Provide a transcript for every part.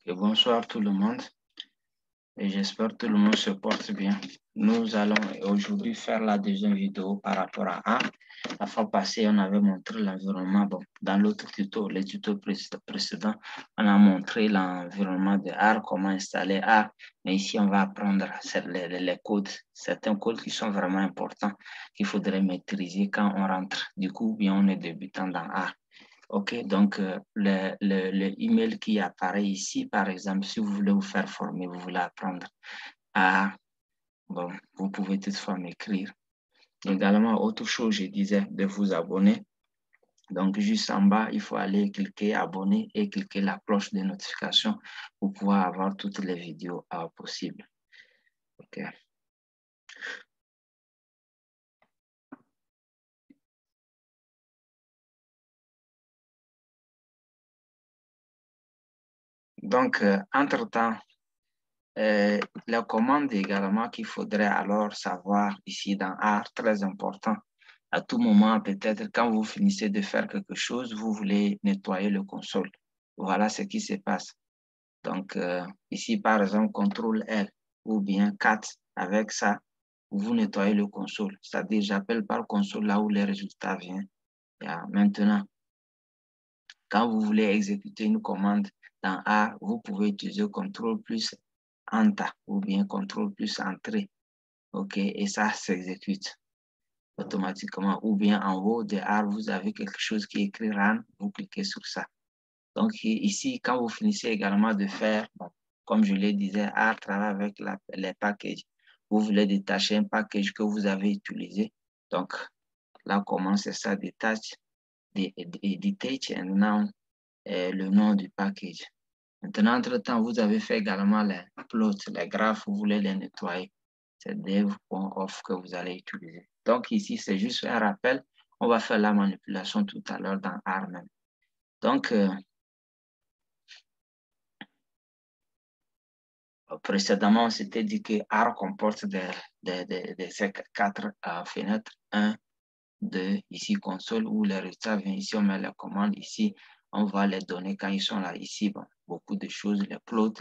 Et bonsoir tout le monde et j'espère que tout le monde se porte bien. Nous allons aujourd'hui faire la deuxième vidéo par rapport à A. La fois passée, on avait montré l'environnement. Bon, dans l'autre tuto, les tutos précédents, on a montré l'environnement de R, comment installer R. Mais ici, on va apprendre les codes, certains codes qui sont vraiment importants qu'il faudrait maîtriser quand on rentre. Du coup, bien, on est débutant dans R. OK, donc le email qui apparaît ici, par exemple, si vous voulez vous faire former, vous voulez apprendre à, bon, vous pouvez toutefois m'écrire. Également, autre chose, je disais de vous abonner. Donc, juste en bas, il faut aller cliquer abonner et cliquer la cloche de notification pour pouvoir avoir toutes les vidéos possibles. OK. Donc, entre-temps, la commande également qu'il faudrait alors savoir ici dans R, très important. À tout moment, peut-être quand vous finissez de faire quelque chose, vous voulez nettoyer le console. Voilà ce qui se passe. Donc, ici, par exemple, CTRL L ou bien 4, avec ça, vous nettoyez le console. C'est-à-dire, j'appelle par console là où les résultats viennent. Maintenant, quand vous voulez exécuter une commande dans A, vous pouvez utiliser CTRL plus Enter ou bien CTRL plus Entrée. OK, et ça s'exécute automatiquement. Ou bien en haut de R, vous avez quelque chose qui est écrit Run, vous cliquez sur ça. Donc ici, quand vous finissez également de faire, bon, comme je le disais, R travaille avec les packages. Vous voulez détacher un package que vous avez utilisé. Donc là, comment c'est ça, détache, detach and now le nom du package. Maintenant, entre-temps, vous avez fait également les plots, les graphes, vous voulez les nettoyer. C'est dev.off que vous allez utiliser. Donc ici, c'est juste un rappel. On va faire la manipulation tout à l'heure dans R même. Donc, précédemment, on s'était dit que R comporte ces quatre fenêtres. 1, 2, ici console, où les résultats viennent. Ici, on met les commandes. Ici, on va les donner quand ils sont là. Ici, bon, beaucoup de choses, les plots,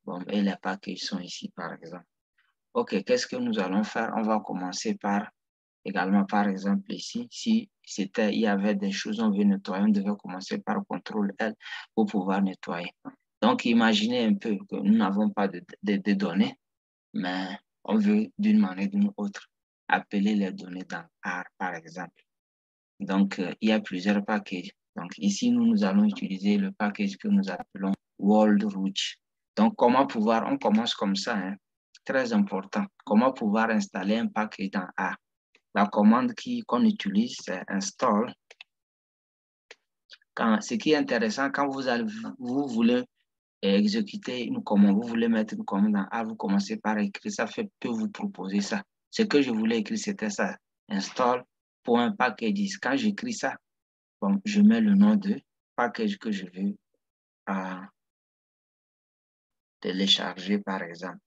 bon, et les packages sont ici, par exemple. OK, qu'est-ce que nous allons faire? On va commencer par, également, par exemple, ici, si il y avait des choses, on veut nettoyer, on devait commencer par CTRL L pour pouvoir nettoyer. Donc, imaginez un peu que nous n'avons pas de données, mais on veut d'une manière ou d'une autre appeler les données dans R, par exemple. Donc, il y a plusieurs packages. Donc, ici, nous allons utiliser le package que nous appelons World Rouge. Donc, comment pouvoir, on commence comme ça, hein, très important. Comment pouvoir installer un package dans R? La commande qu'on utilise, c'est install. Ce qui est intéressant, quand vous voulez exécuter une commande, vous voulez mettre une commande dans A, vous commencez par écrire, ça peut vous proposer ça. Ce que je voulais écrire, c'était ça, install pour un package. Quand j'écris ça, bon, je mets le nom de package que je veux télécharger, par exemple.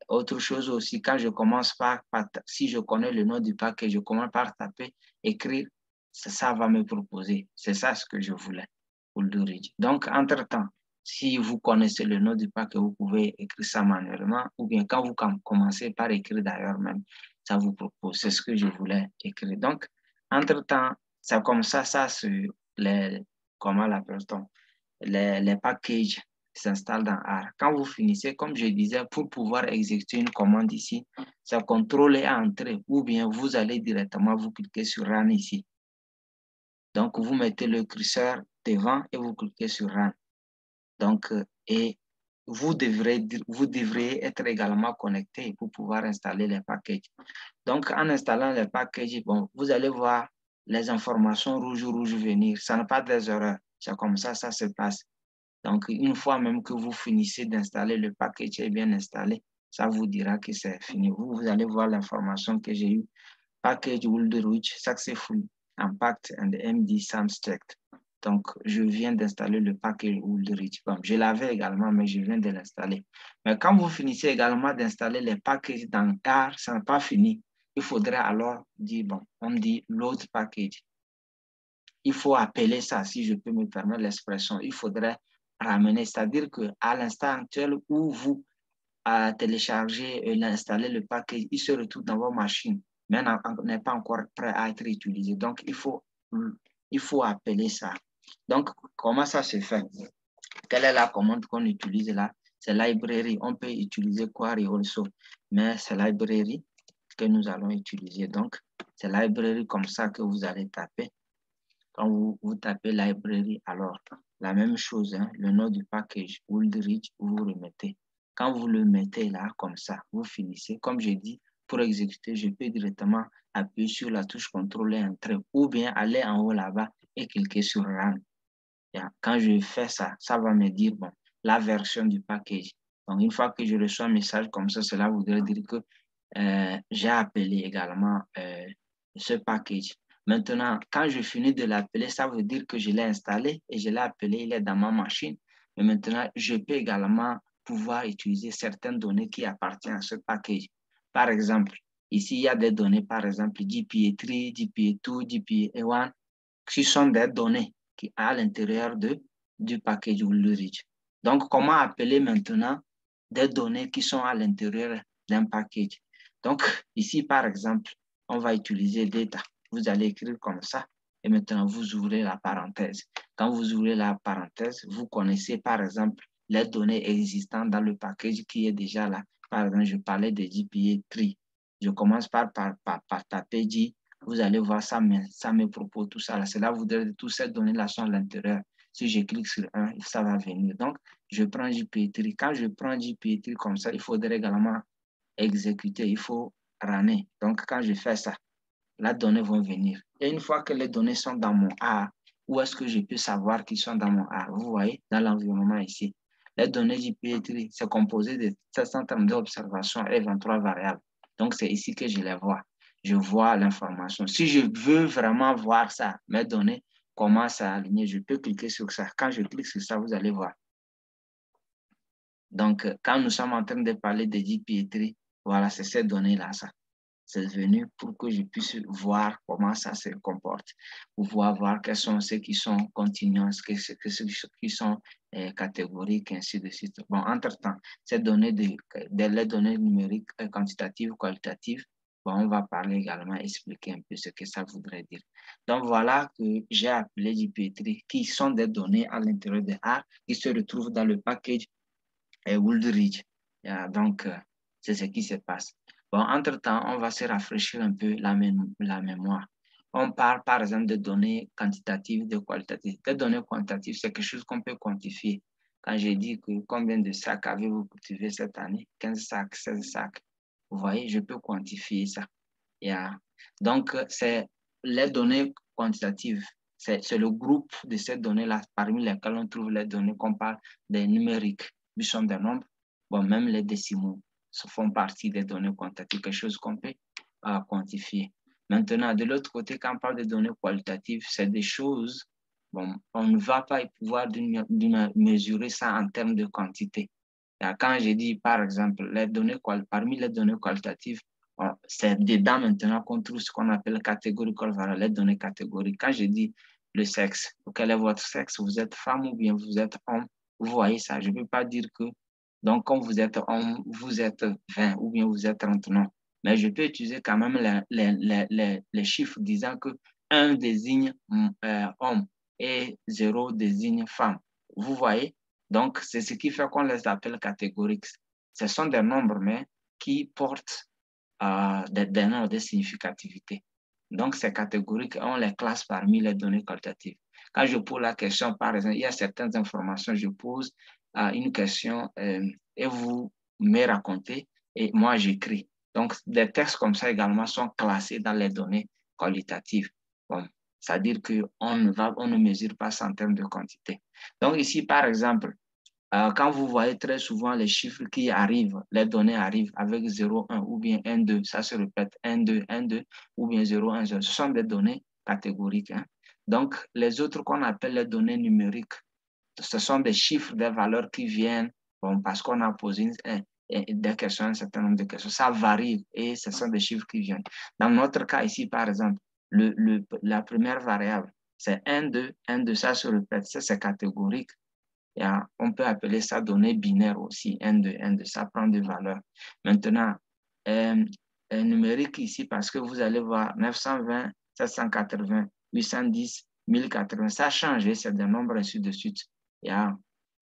Autre chose aussi, quand je commence si je connais le nom du package, je commence par taper, écrire, ça va me proposer. C'est ça ce que je voulais pour le Ridge. Donc, entre-temps, si vous connaissez le nom du package, vous pouvez écrire ça manuellement, ou bien quand vous commencez par écrire d'ailleurs même, ça vous propose. C'est ce que je voulais écrire. Donc, entre-temps, c'est comme ça, comment l'appelle-t-on? Les packages s'installent dans R. Quand vous finissez, comme je disais, pour pouvoir exécuter une commande ici, c'est CTRL et Entrée, ou bien vous allez directement vous cliquer sur Run ici. Donc, vous mettez le curseur devant et vous cliquez sur Run. Donc, et vous devrez être également connecté pour pouvoir installer les packages. Donc, en installant les packages, bon, vous allez voir les informations rouges venir. Ça n'a pas des erreurs. C'est comme ça se passe. Donc, une fois même que vous finissez d'installer le package est bien installé, ça vous dira que c'est fini. Vous allez voir l'information que j'ai eue. Package will reach successful unpacked and MD sounds checked. Donc, je viens d'installer le package will reach. Bon, je l'avais également, mais je viens de l'installer. Mais quand vous finissez également d'installer les packages dans R, ça n'est pas fini. Il faudrait alors dire, bon, on dit load package. Il faut appeler ça, si je peux me permettre l'expression. Il faudrait ramener. C'est-à-dire qu'à l'instant actuel où vous téléchargez et installez le package, il se retrouve dans vos machines, mais n'est pas encore prêt à être utilisé. Donc, il faut appeler ça. Donc, comment ça se fait? Quelle est la commande qu'on utilise là? C'est library. On peut utiliser query also, mais c'est library que nous allons utiliser. Donc, c'est library comme ça que vous allez taper. Quand vous tapez library, alors, la même chose, hein, le nom du package, Wooldridge, vous remettez. Quand vous le mettez là, comme ça, vous finissez. Comme j'ai dit, pour exécuter, je peux directement appuyer sur la touche CTRL et entrer, ou bien aller en haut là-bas et cliquer sur Run. Quand je fais ça, ça va me dire, bon, la version du package. Donc, une fois que je reçois un message comme ça, cela voudrait dire que j'ai appelé également ce package. Maintenant, quand je finis de l'appeler, ça veut dire que je l'ai installé et je l'ai appelé, il est dans ma machine. Mais maintenant, je peux également pouvoir utiliser certaines données qui appartiennent à ce package. Par exemple, ici, il y a des données, par exemple, GPA3, GPA2, GPA1, qui sont des données qui à l'intérieur du package Wooldridge. Donc, comment appeler maintenant des données qui sont à l'intérieur d'un package? Donc, ici, par exemple, on va utiliser data. Vous allez écrire comme ça et maintenant, vous ouvrez la parenthèse. Quand vous ouvrez la parenthèse, vous connaissez, par exemple, les données existantes dans le package qui est déjà là. Par exemple, je parlais de GPA3. Je commence par taper G. Vous allez voir, ça me propose tout ça. Cela voudrait dire que toutes ces données-là sont à l'intérieur. Si je clique sur un, ça va venir. Donc, je prends JP3. Quand je prends JP3 comme ça, il faudrait également exécuter. Il faut runner. Donc, quand je fais ça, les données vont venir. Et une fois que les données sont dans mon A, où est-ce que je peux savoir qu'ils sont dans mon A? Vous voyez, dans l'environnement ici. Les données JP3, c'est composé de 732 observations et 23 variables. Donc, c'est ici que je les vois. Je vois l'information. Si je veux vraiment voir ça, mes données commencent à aligner, je peux cliquer sur ça. Quand je clique sur ça, vous allez voir. Donc, quand nous sommes en train de parler de JP3, voilà, c'est ces données-là, ça. C'est venu pour que je puisse voir comment ça se comporte, pouvoir voir quels sont ceux qui sont continuants, ceux qui sont catégoriques, ainsi de suite. Bon, entre-temps, ces données, les données numériques, quantitatives, qualitatives, bon, on va parler également, expliquer un peu ce que ça voudrait dire. Donc, voilà que j'ai appelé JP3, qui sont des données à l'intérieur de R, qui se retrouvent dans le package Wooldridge. Donc, c'est ce qui se passe. Bon, entre-temps, on va se rafraîchir un peu la mémoire. On parle, par exemple, de données quantitatives, de qualitatives. Les données quantitatives, c'est quelque chose qu'on peut quantifier. Quand j'ai dit que combien de sacs avez-vous cultivé cette année, 15 sacs, 16 sacs, vous voyez, je peux quantifier ça. Donc, c'est les données quantitatives. C'est le groupe de ces données-là, parmi lesquelles on trouve les données qu'on parle des numériques, qui sont des nombres. Bon, même les décimaux font partie des données quantitatives, quelque chose qu'on peut quantifier. Maintenant, de l'autre côté, quand on parle de données qualitatives, c'est des choses, bon, on ne va pas pouvoir mesurer ça en termes de quantité. Quand j'ai dit, par exemple, parmi les données qualitatives, c'est dedans maintenant qu'on trouve ce qu'on appelle categorical value, les données catégoriques. Quand je dis le sexe, quel est votre sexe? Vous êtes femme ou bien vous êtes homme? Vous voyez ça, je ne peux pas dire que, donc quand vous êtes homme, vous êtes 20 ou bien vous êtes 30, non. Mais je peux utiliser quand même les chiffres disant que 1 désigne homme et 0 désigne femme. Vous voyez? Donc, c'est ce qui fait qu'on les appelle catégoriques. Ce sont des nombres, mais qui portent des nombres de significativité. Donc, ces catégoriques, on les classe parmi les données qualitatives. Quand je pose la question, par exemple, il y a certaines informations, je pose une question et vous me racontez et moi j'écris. Donc, des textes comme ça également sont classés dans les données qualitatives. Bon, c'est-à-dire qu'on ne mesure pas ça en termes de quantité. Donc, ici, par exemple, quand vous voyez très souvent les chiffres qui arrivent, les données arrivent avec 0, 1 ou bien 1, 2, ça se répète 1, 2, 1, 2 ou bien 0, 1, 0. Ce sont des données catégoriques. Hein. Donc, les autres qu'on appelle les données numériques, ce sont des chiffres, des valeurs qui viennent bon, parce qu'on a posé des questions, un certain nombre de questions. Ça varie et ce sont des chiffres qui viennent. Dans notre cas ici, par exemple, la première variable, c'est 1, 2, 1, 2, ça se répète, ça c'est catégorique. On peut appeler ça données binaires aussi, N2, N2, ça prend des valeurs. Maintenant, numérique ici, parce que vous allez voir 920, 780, 810, 1080, ça change, c'est des nombres ainsi de suite.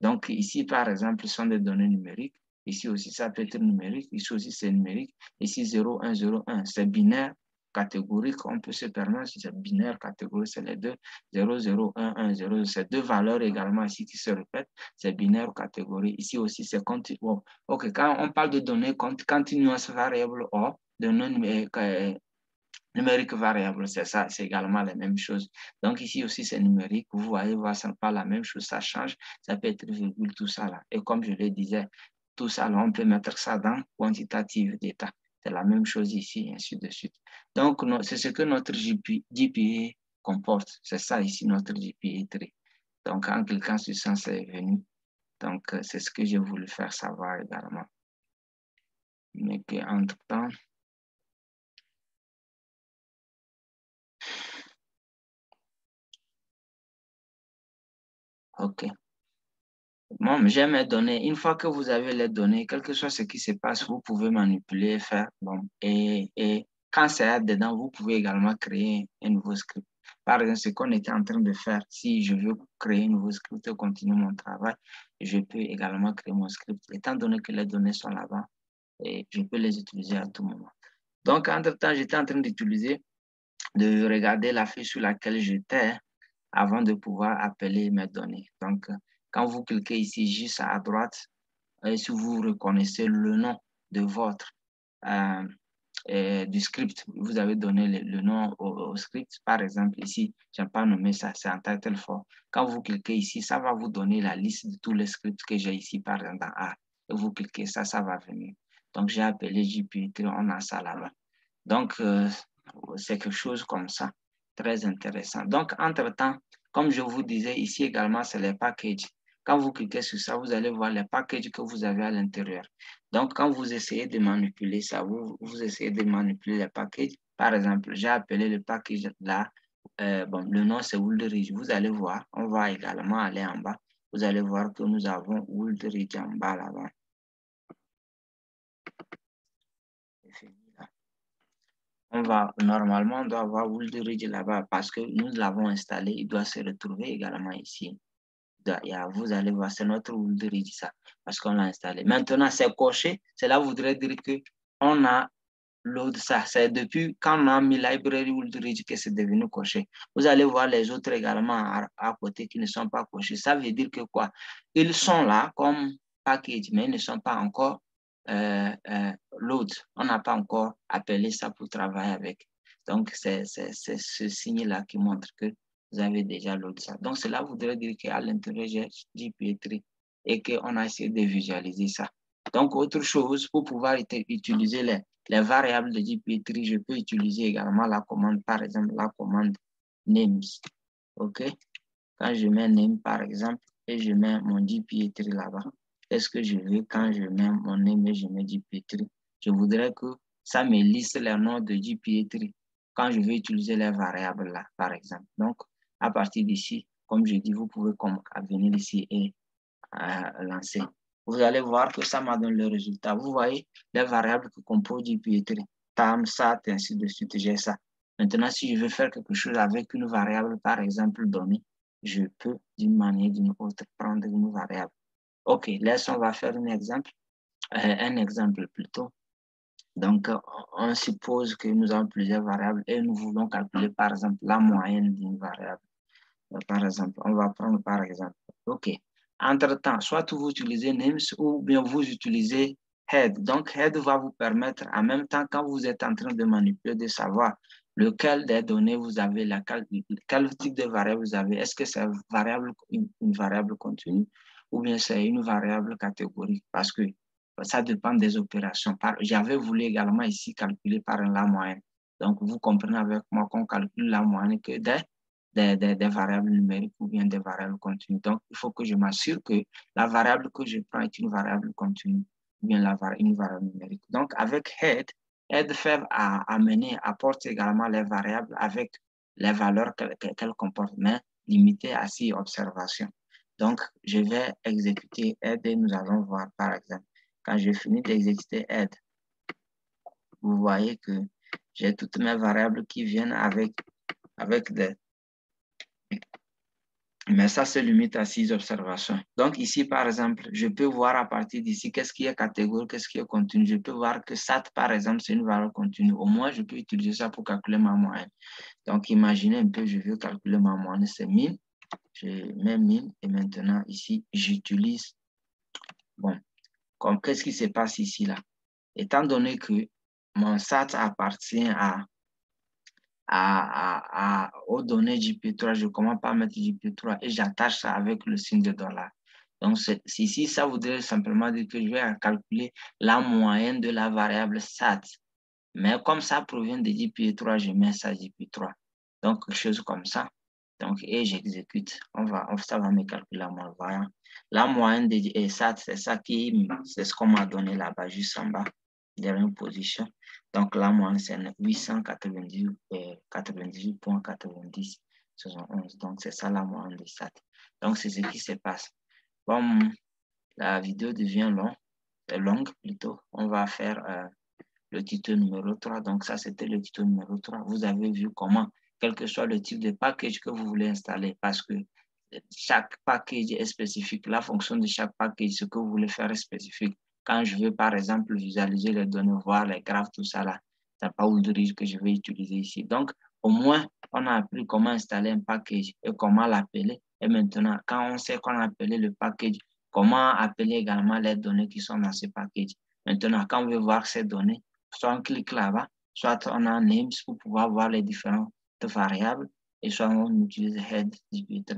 Donc ici, par exemple, ce sont des données numériques. Ici aussi, ça peut être numérique. Ici aussi, c'est numérique. Ici, 0, 1, 0, 1. C'est binaire, catégorique. On peut se permettre, si c'est binaire, catégorique, c'est les deux. 0, 0, 1, 1, 0. C'est deux valeurs également ici qui se répètent. C'est binaire ou catégorie. Ici aussi, c'est continu. Bon. OK, quand on parle de données continuous variable or, de non numérique variable, c'est ça, c'est également la même chose. Donc ici aussi, c'est numérique. Vous allez voir, ça n'est pas la même chose, ça change. Ça peut être virgule, tout ça là. Et comme je le disais, tout ça là, on peut mettre ça dans quantitative d'état. C'est la même chose ici, ainsi de suite. Donc, c'est ce que notre GPA comporte. C'est ça ici, notre GPA 3. Donc, en cliquant sur ça, c'est venu. Donc, c'est ce que j'ai voulu faire savoir également. Mais qu'entre-temps, OK. Bon, j'ai mes données. Une fois que vous avez les données, quel que soit ce qui se passe, vous pouvez manipuler, faire. Bon, et quand c'est dedans, vous pouvez également créer un nouveau script. Par exemple, ce qu'on était en train de faire, si je veux créer un nouveau script et continuer mon travail, je peux également créer mon script. Étant donné que les données sont là-bas, et je peux les utiliser à tout moment. Donc, entre-temps, j'étais en train de regarder la fiche sur laquelle j'étais avant de pouvoir appeler mes données. Donc, quand vous cliquez ici juste à droite, si vous reconnaissez le nom de votre du script, vous avez donné le nom au script. Par exemple, ici, je n'ai pas nommé ça, c'est un title for. Quand vous cliquez ici, ça va vous donner la liste de tous les scripts que j'ai ici, par exemple, dans A. Et vous cliquez ça, ça va venir. Donc, j'ai appelé JP3, on a ça là-bas. Donc, c'est quelque chose comme ça, très intéressant. Donc, entre-temps, comme je vous disais, ici également, c'est les packages. Quand vous cliquez sur ça, vous allez voir les packages que vous avez à l'intérieur. Donc, quand vous essayez de manipuler ça, vous essayez de manipuler les packages. Par exemple, j'ai appelé le package là, bon, le nom c'est Woolridge. Vous allez voir, on va également aller en bas. Vous allez voir que nous avons Woolridge en bas là-bas. Normalement, on doit avoir Woolridge là-bas parce que nous l'avons installé. Il doit se retrouver également ici. Vous allez voir, c'est notre Woolridge ça, parce qu'on l'a installé. Maintenant, c'est coché. Cela voudrait dire qu'on a load ça. C'est depuis quand on a mis library Woolridge que c'est devenu coché. Vous allez voir les autres également à côté qui ne sont pas cochés. Ça veut dire que quoi? Ils sont là comme package, mais ils ne sont pas encore load. On n'a pas encore appelé ça pour travailler avec. Donc, c'est ce signe-là qui montre que vous avez déjà load ça. Donc, cela voudrait dire qu'à l'intérieur, j'ai GPA3 et qu'on a essayé de visualiser ça. Donc, autre chose, pour pouvoir utiliser les variables de GPA3, je peux utiliser également la commande, par exemple, la commande names. OK? Quand je mets name, par exemple, et je mets mon GPA3 là-bas, qu'est-ce que je veux quand je mets mon name et je mets GPA3? Je voudrais que ça me liste les noms de GPA3 quand je vais utiliser les variables là, par exemple. Donc, à partir d'ici, comme je dis, vous pouvez venir ici et lancer. Vous allez voir que ça m'a donné le résultat. Vous voyez les variables que composent GPA3, TAM, SAT, ainsi de suite, j'ai ça. Maintenant, si je veux faire quelque chose avec une variable, par exemple, donnée, je peux d'une manière ou d'une autre prendre une variable. OK, là, on va faire un exemple plutôt. Donc, on suppose que nous avons plusieurs variables et nous voulons calculer, par exemple, la moyenne d'une variable. Par exemple, on va prendre par exemple. OK. Entre-temps, soit vous utilisez names ou bien vous utilisez head. Donc, head va vous permettre, en même temps, quand vous êtes en train de manipuler, de savoir lequel des données vous avez, quel type de variable vous avez. Est-ce que c'est une variable continue ou bien c'est une variable catégorique? Parce que ça dépend des opérations. J'avais voulu également ici calculer par la moyenne. Donc, vous comprenez avec moi qu'on calcule la moyenne que des variables numériques ou bien des variables continues. Donc, il faut que je m'assure que la variable que je prends est une variable continue ou bien une variable numérique. Donc, avec head fait apporte également les variables avec les valeurs qu'elle comporte, mais limitées à 6 observations. Donc, je vais exécuter add et nous allons voir, par exemple, quand je finis d'exécuter add, vous voyez que j'ai toutes mes variables qui viennent avec des... Mais ça se limite à 6 observations. Donc ici, par exemple, je peux voir à partir d'ici qu'est-ce qui est catégorie, qu'est-ce qui est continu. Je peux voir que SAT, par exemple, c'est une valeur continue. Au moins, je peux utiliser ça pour calculer ma moyenne. Donc, imaginez un peu, je veux calculer ma moyenne, c'est 1000. Je mets 1000 et maintenant, ici, j'utilise... Bon, qu'est-ce qui se passe ici, là? Étant donné que mon SAT appartient aux données JP3, je commence par mettre JP3 et j'attache ça avec le signe de $. Donc, ici, ça voudrait simplement dire que je vais calculer la moyenne de la variable SAT. Mais comme ça provient de JP3, je mets ça JP3. Donc, quelque chose comme ça. Donc, et j'exécute. Ça va me calculer la moyenne. La moyenne de SAT, c'est ce qu'on m'a donné là-bas, juste en bas, dernière position. Donc, la moyenne, c'est 898,90. Donc, c'est ça la moyenne de SAT. Donc, c'est ce qui se passe. Bon, la vidéo devient longue plutôt. On va faire le tuto numéro 3. Donc, ça, c'était le tuto numéro 3. Vous avez vu comment, quel que soit le type de package que vous voulez installer, parce que chaque package est spécifique. La fonction de chaque package, ce que vous voulez faire est spécifique. Quand je veux, par exemple, visualiser les données, voir les graphes, tout ça là, c'est pas Woodridge que je vais utiliser ici. Donc, au moins, on a appris comment installer un package et comment l'appeler. Et maintenant, quand on sait qu'on a appelé le package, comment appeler également les données qui sont dans ce package. Maintenant, quand on veut voir ces données, soit on clique là-bas, soit on a names pour pouvoir voir les différentes variables, et soit on utilise head.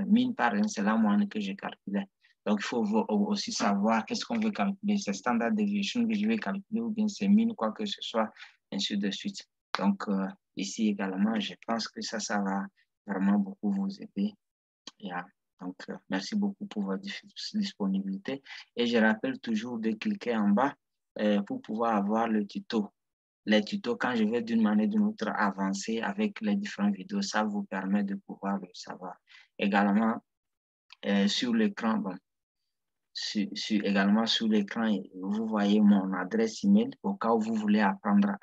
Min, par exemple, c'est la moyenne que j'ai calculée. Donc, il faut aussi savoir qu'est-ce qu'on veut calculer. C'est standard deviation que je vais calculer ou bien c'est min, quoi que ce soit, ainsi de suite. Donc, ici également, je pense que ça va vraiment beaucoup vous aider. Yeah. Donc, merci beaucoup pour votre disponibilité. Et je rappelle toujours de cliquer en bas pour pouvoir avoir le tuto. Les tutos, quand je vais d'une manière ou d'une autre avancer avec les différentes vidéos, ça vous permet de pouvoir le savoir. Également, sur l'écran, bon, également sur l'écran, vous voyez mon adresse email au cas où vous voulez apprendre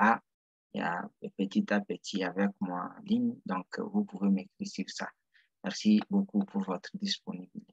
petit à petit avec moi en ligne. Donc, vous pouvez m'écrire sur ça. Merci beaucoup pour votre disponibilité.